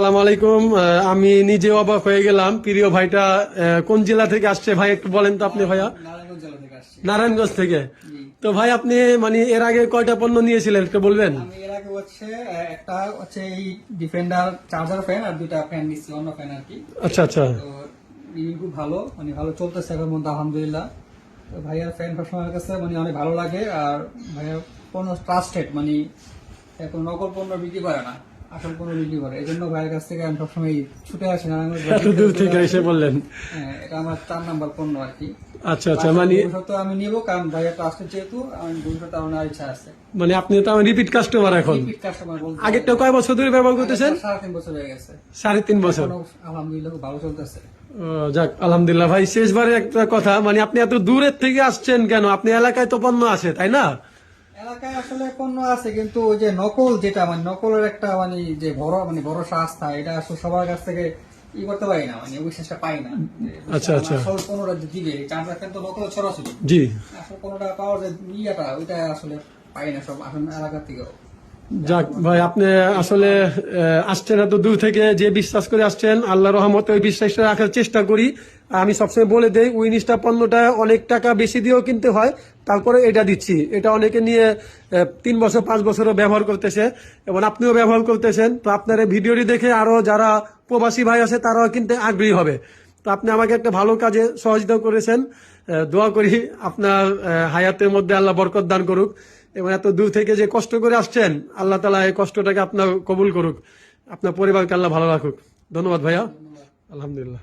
আসসালামু আলাইকুম। আমি নিজে অবাক হয়ে গেলাম। প্রিয় ভাইটা কোন জেলা থেকে আসছে ভাই একটু বলেন তো আপনি ভাইয়া? নারায়ণগঞ্জ জেলা থেকে আসছি। নারায়ণগঞ্জ থেকে। জি। তো ভাই আপনি মানে এর আগে কয়টা পণ্য নিয়েছিলেন একটু বলবেন? আমি এর আগে একটা এই ডিফেন্ডার চার্জার ফ্যান আর দুইটা ফ্যান নিচ্ছি, অন্য ফ্যান আর কি। আচ্ছা আচ্ছা। তো রিভিউ খুব ভালো, মানে ভালো চলতেছে এখন মধ্যে আলহামদুলিল্লাহ। তো ভাইয়ার ফ্যান সবসময় আমার কাছে মানে অনেক ভালো লাগে, আর ভাইয়ার পণ্য ট্রাস্টেড, মানে এখন নকল পণ্য বিক্রি করে না, আসল পণ্য বিক্রি করে। এই জন্য ভাইয়ের কাছ থেকে আমি সবসময় ছুটে আসি নারায়ণগঞ্জ। এত দূর থেকে এসে বললেন? হ্যাঁ, এটা আমার 4 নাম্বার পণ্য আর কি। আচ্ছা আচ্ছা, মানে ভবিষ্যতে আমি নিব, কারণ ভাইয়া ট্রাস্টেড যেহেতু আমি ভবিষ্যতে আমার নেওয়ার ইচ্ছা আছে। মানে আপনি তো আমার রিপিট কাস্টমার এখন। রিপিট কাস্টমার বলতে আগেরটা কয় বছর ধরে ব্যবহার করতেছেন? 3.5 বছর হয়ে গেছে। 3.5 বছর। এখনো আলহামদুলিল্লাহ খুব ভালো চলতেছে। যাক আলহামদুলিল্লাহ। ভাই শেষবারে একটা কথা, মানে আপনি এত দূরের থেকে আসছেন কেন? আপনি এলাকায় তো পণ্য আছে তাই না? এলাকায় আসলে পণ্য আছে, কিন্তু ওই যে নকল, যেটা মানে নকলের একটা মানে যে ভরসা আস্থা, এটা আসলে সবার কাছ থেকে করতে পারি না, মানে বিশ্বাসটা পাই না। আচ্ছা আচ্ছা। আসল পণ্যটা যে দিবে, চার্জার তো নকল ছড়াছড়ি। জি। আসল পণ্যটা পাওয়ার যে ওইটা আসলে পাই না সব আসলে এলাকা থেকেও। যাক ভাই, আপনি আসলে আসছেন এত দূর থেকে, যে বিশ্বাস করে আসছেন, আল্লাহ রহমতে ওই বিশ্বাসটা রাখার চেষ্টা করি। আমি সবসময় বলে দেই উইনিস্টা পণ্যটা অনেক টাকা বেশি দিয়েও কিনতে হয়, তারপরে এটা দিচ্ছি। এটা অনেকে নিয়ে 3 বছর 5 বছরও ব্যবহার করতেছে, এবং আপনিও ব্যবহার করতেছেন। তো আপনার এই ভিডিওটি দেখে আরো যারা প্রবাসী ভাই আছে তারাও কিনতে আগ্রহী হবে। তো আপনি আমাকে একটা ভালো কাজে সহযোগিতা করেছেন। দোয়া করি আপনার হায়াতের মধ্যে আল্লাহ বরকত দান করুক, এবং এত দূর থেকে যে কষ্ট করে আসছেন আল্লাহ তাআলা এই কষ্টটাকে আপনার কবুল করুক, আপনার পরিবারকে আল্লাহ ভালো রাখুক। ধন্যবাদ ভাইয়া। আলহামদুলিল্লাহ।